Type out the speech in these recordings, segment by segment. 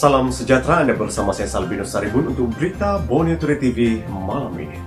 Salam sejahtera, Anda bersama saya Salbino Saribun untuk berita Borneo Today TV malam ini.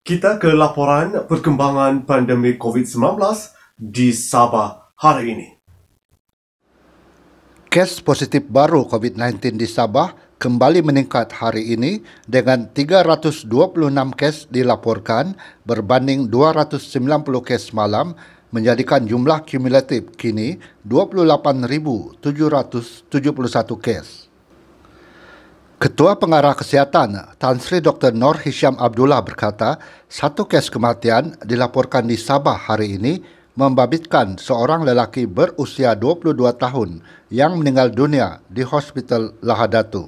Kita ke laporan perkembangan pandemik COVID-19 di Sabah hari ini. Kes positif baru COVID-19 di Sabah kembali meningkat hari ini dengan 326 kes dilaporkan berbanding 290 kes malam, menjadikan jumlah kumulatif kini 28,771 kes. Ketua Pengarah Kesihatan Tan Sri Dr. Nur Hisham Abdullah berkata, satu kes kematian dilaporkan di Sabah hari ini membabitkan seorang lelaki berusia 22 tahun yang meninggal dunia di Hospital Lahadatu.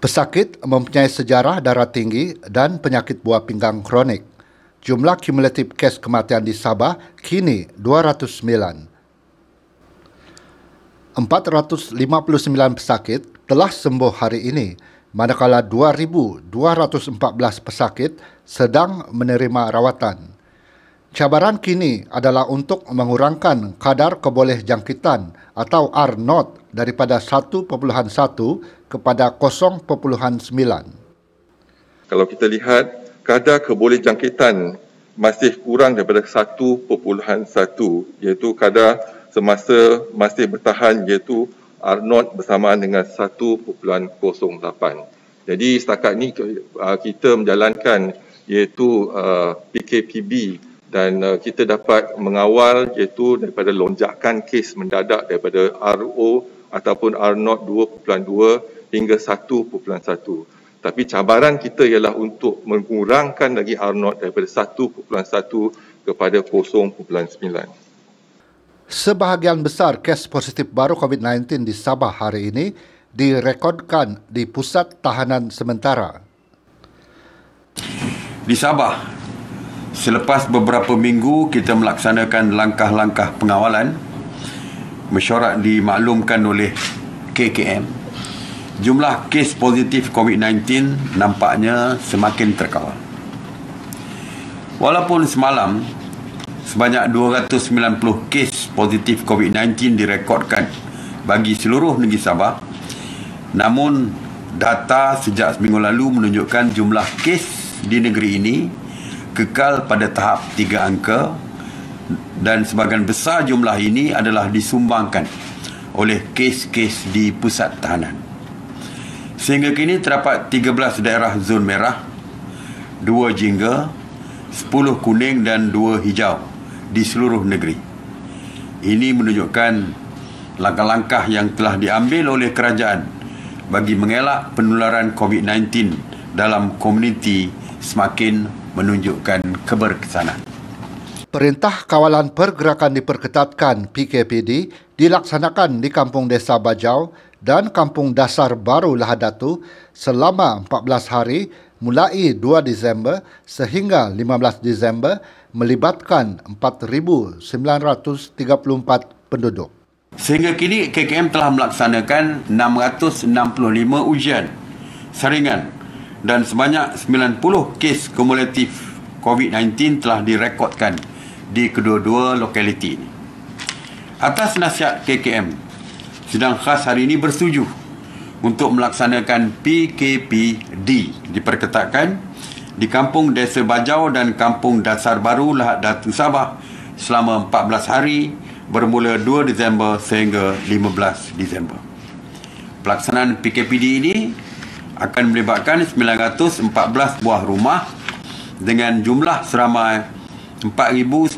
Pesakit mempunyai sejarah darah tinggi dan penyakit buah pinggang kronik. Jumlah kumulatif kes kematian di Sabah kini 209. 459 pesakit telah sembuh hari ini, manakala 2,214 pesakit sedang menerima rawatan. Cabaran kini adalah untuk mengurangkan kadar kebolehjangkitan atau R0 daripada 1.1 kepada 0.9. Kalau kita lihat, kadar kebolehjangkitan masih kurang daripada 1.1, iaitu kadar semasa masih bertahan iaitu R0 bersamaan dengan 1.08. Jadi setakat ini kita menjalankan iaitu PKPB dan kita dapat mengawal iaitu daripada lonjakan kes mendadak daripada RO ataupun R0 2.2 hingga 1.1. Tapi cabaran kita ialah untuk mengurangkan lagi R0 daripada 1.1 kepada 0.9. Sebahagian besar kes positif baru COVID-19 di Sabah hari ini direkodkan di Pusat Tahanan Sementara. Di Sabah, selepas beberapa minggu kita melaksanakan langkah-langkah pengawalan, mesyuarat dimaklumkan oleh KKM, jumlah kes positif COVID-19 nampaknya semakin terkawal. Walaupun semalam, sebanyak 290 kes positif COVID-19 direkodkan bagi seluruh negeri Sabah. Namun, data sejak seminggu lalu menunjukkan jumlah kes di negeri ini kekal pada tahap 3 angka dan sebahagian besar jumlah ini adalah disumbangkan oleh kes-kes di pusat tahanan. Sehingga kini terdapat 13 daerah zon merah, 2 jingga, 10 kuning dan 2 hijau di seluruh negeri. Ini menunjukkan langkah-langkah yang telah diambil oleh kerajaan bagi mengelak penularan COVID-19 dalam komuniti semakin menunjukkan keberkesanan. Perintah Kawalan Pergerakan Diperketatkan PKPD dilaksanakan di Kampung Desa Bajau dan Kampung Dasar Baru Lahadatu selama 14 hari mulai 2 Disember sehingga 15 Disember melibatkan 4,934 penduduk. Sehingga kini KKM telah melaksanakan 665 ujian saringan dan sebanyak 90 kes kumulatif COVID-19 telah direkodkan di kedua-dua lokaliti ini. Atas nasihat KKM, sidang khas hari ini bersetuju untuk melaksanakan PKPD diperketatkan di Kampung Desa Bajau dan Kampung Dasar Baru Lahadatu Sabah selama 14 hari bermula 2 Disember sehingga 15 Disember. Pelaksanaan PKPD ini akan melibatkan 914 buah rumah dengan jumlah seramai 4,934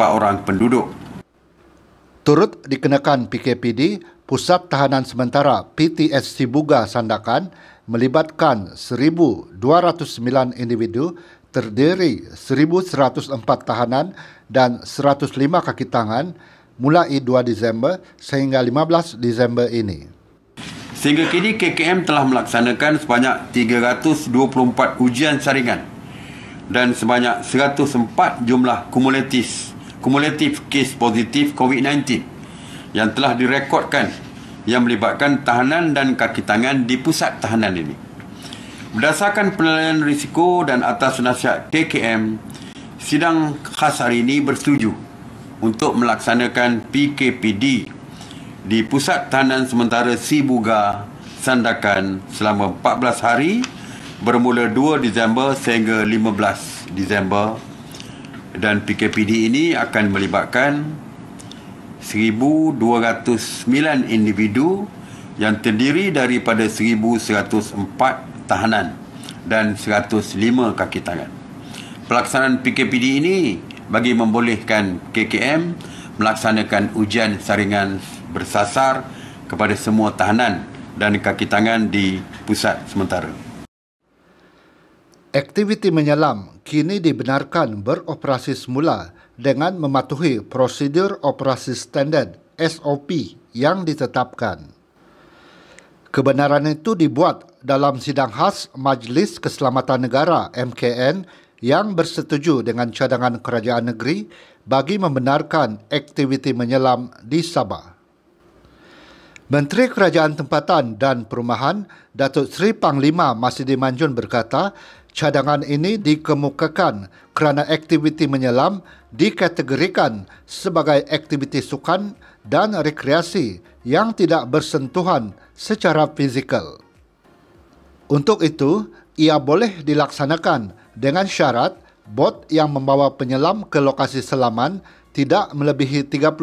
orang penduduk. Turut dikenakan PKPD, Pusat Tahanan Sementara PTS Sibuga Sandakan melibatkan 1,209 individu terdiri 1,104 tahanan dan 105 kaki tangan mulai 2 Disember sehingga 15 Disember ini. Sehingga kini KKM telah melaksanakan sebanyak 324 ujian saringan dan sebanyak 104 jumlah kumulatif kumulatif kes positif COVID-19 yang telah direkodkan yang melibatkan tahanan dan kaki tangan di pusat tahanan ini. Berdasarkan penilaian risiko dan atas nasihat KKM, sidang khas hari ini bersetuju untuk melaksanakan PKPD di Pusat Tahanan Sementara Sibuga, Sandakan selama 14 hari bermula 2 Disember sehingga 15 Disember, dan PKPD ini akan melibatkan 1,209 individu yang terdiri daripada 1,104 tahanan dan 105 kaki tangan. Pelaksanaan PKPD ini bagi membolehkan KKM melaksanakan ujian saringan bersasar kepada semua tahanan dan kaki tangan di pusat sementara. Aktiviti menyelam kini dibenarkan beroperasi semula dengan mematuhi prosedur operasi standard SOP yang ditetapkan. Kebenaran itu dibuat dalam sidang khas Majlis Keselamatan Negara MKN yang bersetuju dengan cadangan kerajaan negeri bagi membenarkan aktiviti menyelam di Sabah. Menteri Kerajaan Tempatan dan Perumahan Datuk Seri Panglima Masidi Manjun berkata, cadangan ini dikemukakan kerana aktiviti menyelam dikategorikan sebagai aktiviti sukan dan rekreasi yang tidak bersentuhan secara fizikal. Untuk itu, ia boleh dilaksanakan dengan syarat bot yang membawa penyelam ke lokasi selaman tidak melebihi 30%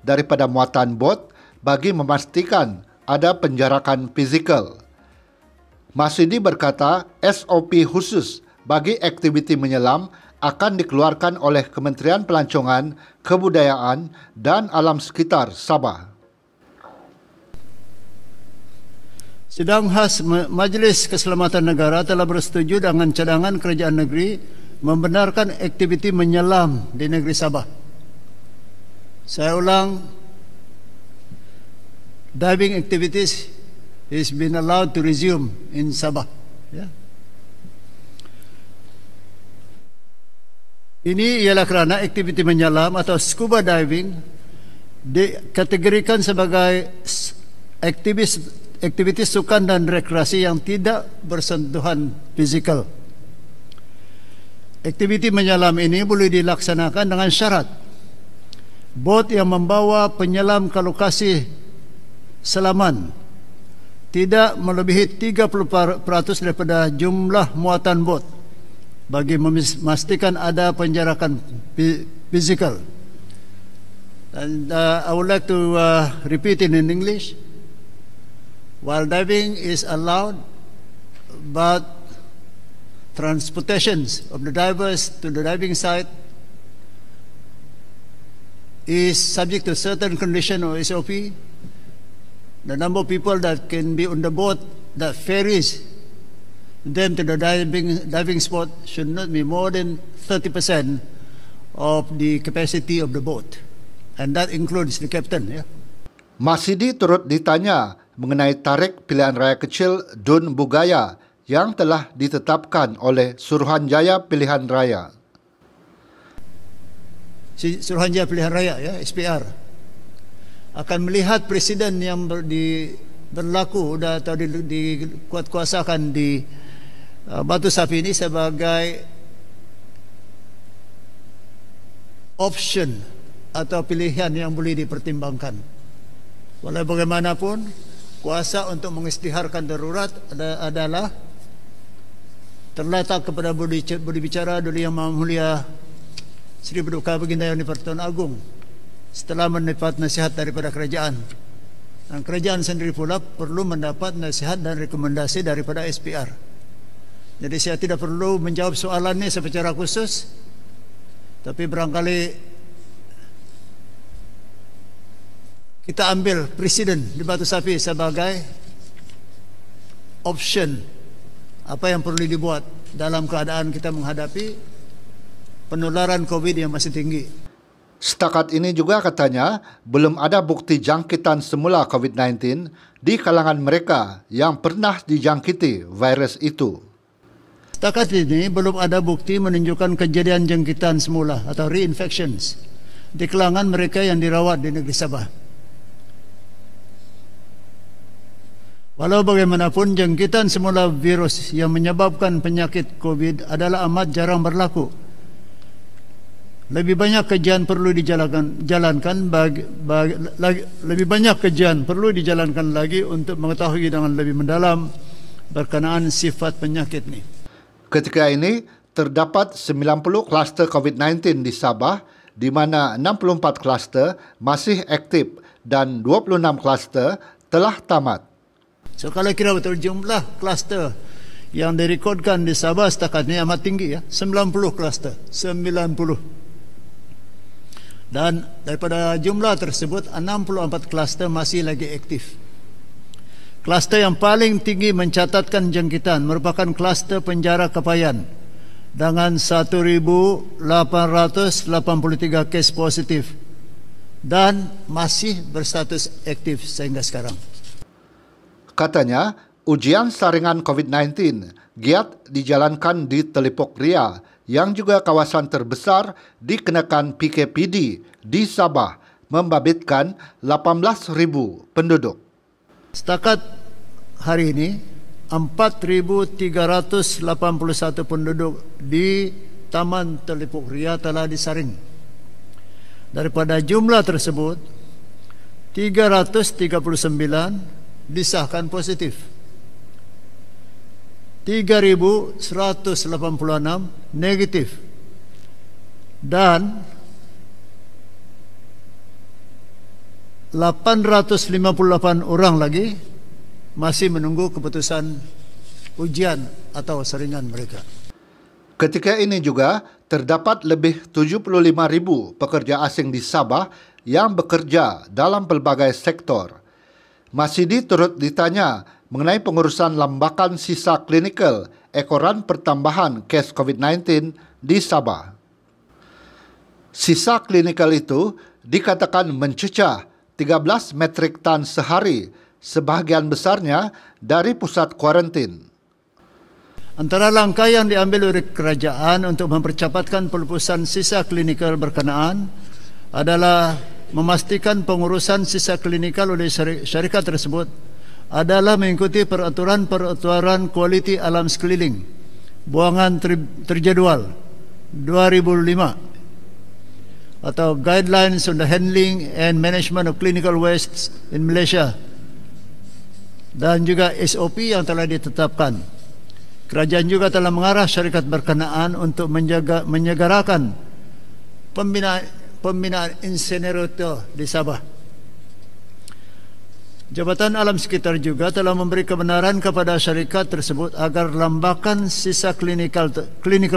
daripada muatan bot bagi memastikan ada penjarakan fizikal. Masidi berkata SOP khusus bagi aktiviti menyelam akan dikeluarkan oleh Kementerian Pelancongan, Kebudayaan dan Alam Sekitar Sabah. Sidang khas Majlis Keselamatan Negara telah bersetuju dengan cadangan kerajaan negeri membenarkan aktiviti menyelam di negeri Sabah. Saya ulang, diving activities is been allowed to resume in Sabah. Ya. Ini ialah kerana aktiviti menyelam atau scuba diving dikategorikan sebagai aktiviti sukan dan rekreasi yang tidak bersentuhan fizikal. Aktiviti menyelam ini boleh dilaksanakan dengan syarat bot yang membawa penyelam ke lokasi selaman tidak melebihi 30% daripada jumlah muatan bot bagi memastikan ada penjarakan fizikal. And I would like to repeat it in English. While diving is allowed, but transportations of the divers to the diving site is subject to certain condition or SOP. The number of people that can be on the boat that ferries them to the diving spot should not be more than 30% of the capacity of the boat, and that includes the captain. Yeah. Masidi turut ditanya mengenai tarikh pilihan raya kecil Dun Bugaya yang telah ditetapkan oleh Suruhanjaya Pilihan Raya. Suruhanjaya Pilihan Raya, ya, SPR, akan melihat presiden yang berlaku atau dikuatkuasakan di Batu Sapi ini sebagai option atau pilihan yang boleh dipertimbangkan. Walau bagaimanapun, kuasa untuk mengisytiharkan darurat adalah terletak kepada budi bicara Duli Yang Maha Mulia Sri Paduka Baginda Yang di-Pertuan Agung setelah mendapat nasihat daripada kerajaan. Dan kerajaan sendiri pula perlu mendapat nasihat dan rekomendasi daripada SPR. Jadi saya tidak perlu menjawab soalan ini secara khusus, tapi barangkali kita ambil presiden di Batu Sapi sebagai option apa yang perlu dibuat dalam keadaan kita menghadapi penularan COVID yang masih tinggi. Setakat ini juga katanya belum ada bukti jangkitan semula COVID-19 di kalangan mereka yang pernah dijangkiti virus itu. Setakat ini belum ada bukti menunjukkan kejadian jangkitan semula atau reinfections di kalangan mereka yang dirawat di negeri Sabah. Walau bagaimanapun, jangkitan semula virus yang menyebabkan penyakit COVID adalah amat jarang berlaku. Lebih banyak kajian perlu dijalankan lagi untuk mengetahui dengan lebih mendalam berkenaan sifat penyakit ini. Ketika ini, terdapat 90 kluster COVID-19 di Sabah, di mana 64 kluster masih aktif dan 26 kluster telah tamat. So kalau kira betul jumlah kluster yang direkodkan di Sabah setakat ini amat tinggi ya, 90 kluster, 90. Dan daripada jumlah tersebut 64 kluster masih lagi aktif. Kluster yang paling tinggi mencatatkan jangkitan merupakan kluster Penjara Kapayan dengan 1,883 kes positif dan masih berstatus aktif sehingga sekarang. Katanya, ujian saringan COVID-19 giat dijalankan di Telipok Ria yang juga kawasan terbesar dikenakan PKPD di Sabah, membabitkan 18,000 penduduk. Setakat hari ini, 4,381 penduduk di Taman Telipok Ria telah disaring. Daripada jumlah tersebut, 339 disahkan positif, 3.186 negatif, dan 858 orang lagi masih menunggu keputusan ujian atau saringan mereka. Ketika ini juga, terdapat lebih 75,000 pekerja asing di Sabah yang bekerja dalam pelbagai sektor. Masidi turut ditanya mengenai pengurusan lambakan sisa klinikal ekoran pertambahan kes COVID-19 di Sabah. Sisa klinikal itu dikatakan mencecah 13 metrik tan sehari, sebahagian besarnya dari pusat kuarantin. Antara langkah yang diambil oleh kerajaan untuk mempercepatkan pelupusan sisa klinikal berkenaan adalah memastikan pengurusan sisa klinikal oleh syarikat tersebut adalah mengikuti peraturan kualiti alam sekeliling buangan terjadual 2005 atau Guidelines on the Handling and Management of Clinical Wastes in Malaysia, dan juga SOP yang telah ditetapkan. Kerajaan juga telah mengarah syarikat berkenaan untuk menyegerakan pembinaan insinerator di Sabah. Jabatan Alam Sekitar juga telah memberi kebenaran kepada syarikat tersebut agar lambakan sisa klinikal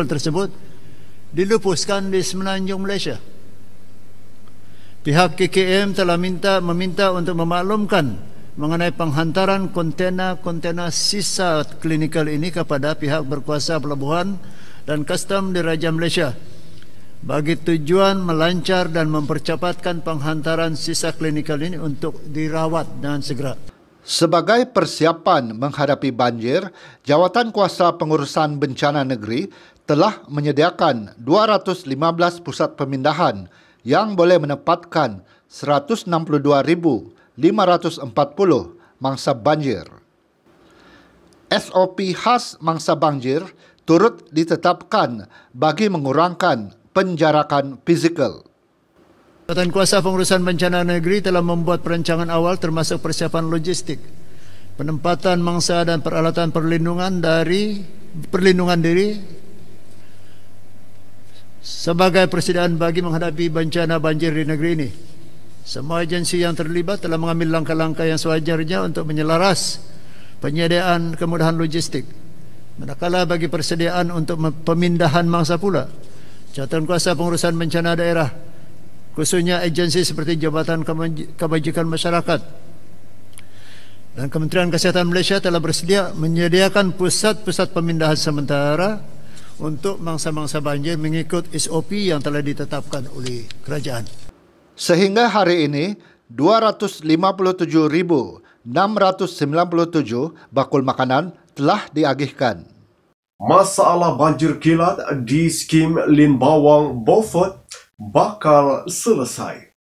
tersebut dilupuskan di semenanjung Malaysia. Pihak KKM telah meminta untuk memaklumkan mengenai penghantaran kontena sisa klinikal ini kepada pihak berkuasa pelabuhan dan custom di Raja Malaysia bagi tujuan melancar dan mempercepatkan penghantaran sisa klinikal ini untuk dirawat dengan segera. Sebagai persiapan menghadapi banjir, Jawatan Kuasa Pengurusan Bencana Negeri telah menyediakan 215 pusat pemindahan yang boleh menempatkan 162,540 mangsa banjir. SOP khas mangsa banjir turut ditetapkan bagi mengurangkan penjarakan fizikal. Jabatan Kuasa Pengurusan Bencana Negeri telah membuat perancangan awal termasuk persiapan logistik, penempatan mangsa dan peralatan perlindungan diri sebagai persediaan bagi menghadapi bencana banjir di negeri ini. Semua agensi yang terlibat telah mengambil langkah-langkah yang sewajarnya untuk menyelaras penyediaan kemudahan logistik. Manakala bagi persediaan untuk pemindahan mangsa pula, Jabatan Kuasa Pengurusan Bencana Daerah, khususnya agensi seperti Jabatan Kebajikan Masyarakat dan Kementerian Kesihatan Malaysia telah bersedia menyediakan pusat-pusat pemindahan sementara untuk mangsa-mangsa banjir mengikut SOP yang telah ditetapkan oleh kerajaan. Sehingga hari ini, 257,697 bakul makanan telah diagihkan. Masalah banjir kilat di skim Limbawang Beaufort bakal selesai.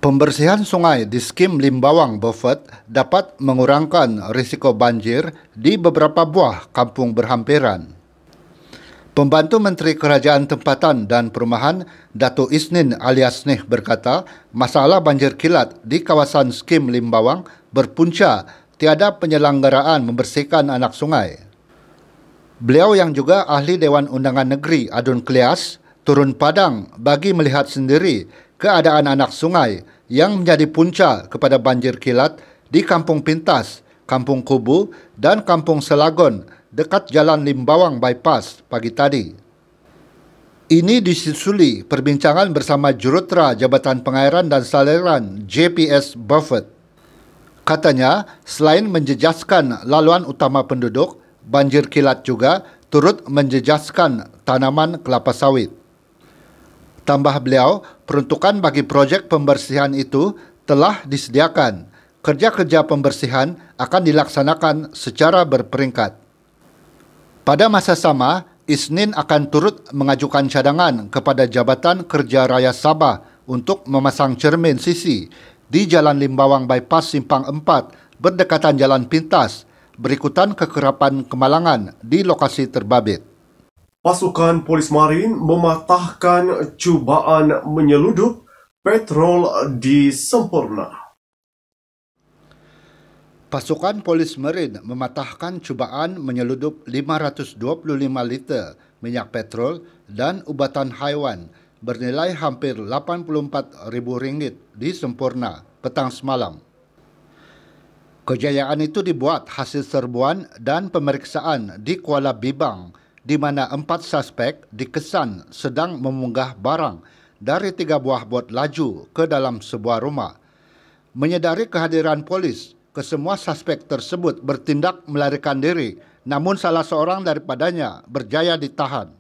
Pembersihan sungai di skim Limbawang Beaufort dapat mengurangkan risiko banjir di beberapa buah kampung berhampiran. Pembantu Menteri Kerajaan Tempatan dan Perumahan, Datuk Isnin alias Nih berkata, masalah banjir kilat di kawasan skim Limbawang berpunca tiada penyelenggaraan membersihkan anak sungai. Beliau yang juga ahli Dewan Undangan Negeri Adun Klias turun padang bagi melihat sendiri keadaan anak sungai yang menjadi punca kepada banjir kilat di Kampung Pintas, Kampung Kubu dan Kampung Selagon dekat Jalan Limbawang Bypass pagi tadi. Ini disusuli perbincangan bersama Jurutera Jabatan Pengairan dan Saliran JPS Beaufort. Katanya, selain menjejaskan laluan utama penduduk, banjir kilat juga turut menjejaskan tanaman kelapa sawit. Tambah beliau, peruntukan bagi projek pembersihan itu telah disediakan. Kerja-kerja pembersihan akan dilaksanakan secara berperingkat. Pada masa sama, Isnin akan turut mengajukan cadangan kepada Jabatan Kerja Raya Sabah untuk memasang cermin sisi di Jalan Limbawang Bypass Simpang 4 berdekatan Jalan Pintas berikutan kekerapan kemalangan di lokasi terbabit. Pasukan Polis Marin mematahkan cubaan menyeludup petrol di Semporna. Pasukan Polis Marin mematahkan cubaan menyeludup 525 liter minyak petrol dan ubatan haiwan bernilai hampir RM84,000 di Semporna petang semalam. Kejayaan itu dibuat hasil serbuan dan pemeriksaan di Kuala Bibang di mana 4 suspek dikesan sedang memunggah barang dari 3 buah bot laju ke dalam sebuah rumah. Menyedari kehadiran polis, kesemua suspek tersebut bertindak melarikan diri, namun salah seorang daripadanya berjaya ditahan.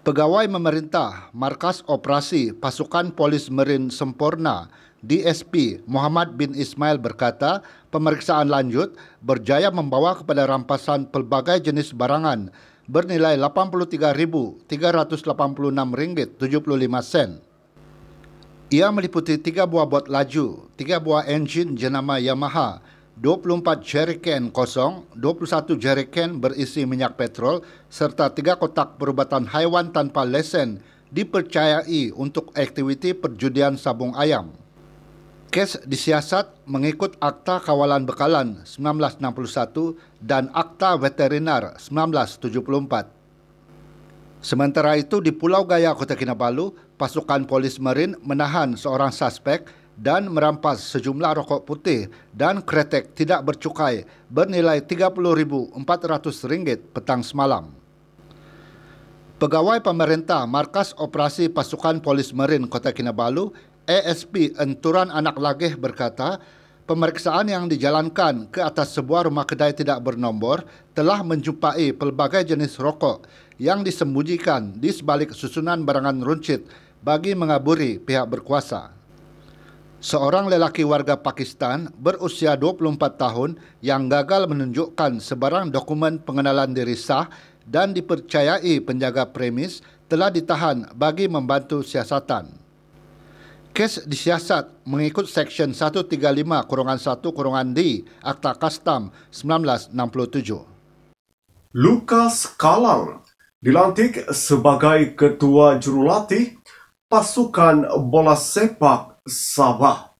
Pegawai Memerintah Markas Operasi Pasukan Polis Marin Semporna, DSP Muhammad bin Ismail berkata, pemeriksaan lanjut berjaya membawa kepada rampasan pelbagai jenis barangan bernilai RM83,386.75. Ia meliputi 3 buah bot laju, 3 buah enjin jenama Yamaha, 24 jerrycan kosong, 21 jerrycan berisi minyak petrol, serta 3 kotak perubatan haiwan tanpa lesen dipercayai untuk aktiviti perjudian sabung ayam. Kes disiasat mengikut Akta Kawalan Bekalan 1961 dan Akta Veterinar 1974. Sementara itu, di Pulau Gaya, Kota Kinabalu, pasukan Polis Marin menahan seorang suspek dan merampas sejumlah rokok putih dan kretek tidak bercukai bernilai RM30,400 petang semalam. Pegawai Pemerintah Markas Operasi Pasukan Polis Marin Kota Kinabalu, ASP Enturan Anak Lageh berkata, pemeriksaan yang dijalankan ke atas sebuah rumah kedai tidak bernombor telah menjumpai pelbagai jenis rokok yang disembunyikan di sebalik susunan barangan runcit bagi mengaburi pihak berkuasa. Seorang lelaki warga Pakistan berusia 24 tahun yang gagal menunjukkan sebarang dokumen pengenalan diri sah dan dipercayai penjaga premis telah ditahan bagi membantu siasatan. Kes disiasat mengikut Seksyen 135-1-D Akta Kastam 1967. Lukas Kalang dilantik sebagai Ketua Jurulatih Pasukan Bola Sepak Sabah.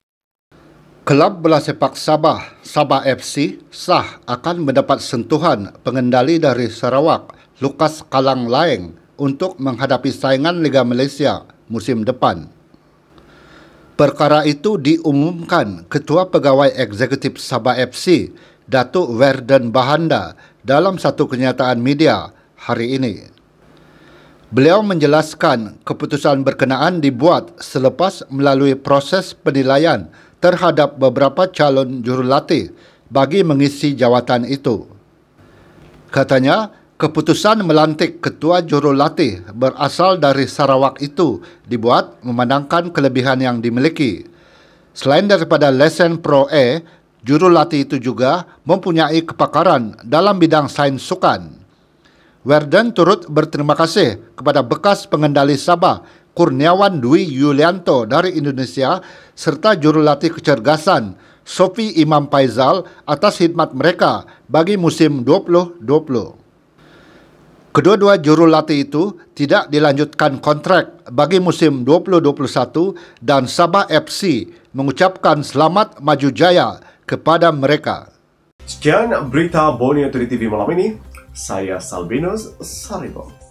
Kelab Bola Sepak Sabah, Sabah FC, sah akan mendapat sentuhan pengendali dari Sarawak, Lukas Kalang Laeng, untuk menghadapi saingan Liga Malaysia musim depan. Perkara itu diumumkan Ketua Pegawai Eksekutif Sabah FC, Datuk Werden Bahanda, dalam satu kenyataan media hari ini. Beliau menjelaskan keputusan berkenaan dibuat selepas melalui proses penilaian terhadap beberapa calon jurulatih bagi mengisi jawatan itu. Katanya, keputusan melantik ketua jurulatih berasal dari Sarawak itu dibuat memandangkan kelebihan yang dimiliki. Selain daripada lesen Pro A, Jurulatih itu juga mempunyai kepakaran dalam bidang sains sukan. Werden turut berterima kasih kepada bekas pengendali Sabah Kurniawan Dwi Yulianto dari Indonesia serta jurulatih kecergasan Sofi Imam Faizal atas khidmat mereka bagi musim 2020. Kedua-dua jurulatih itu tidak dilanjutkan kontrak bagi musim 2021 dan Sabah FC mengucapkan selamat maju jaya kepada mereka. Sekian berita Borneo Today TV malam ini. Saya Salvinus Saribo.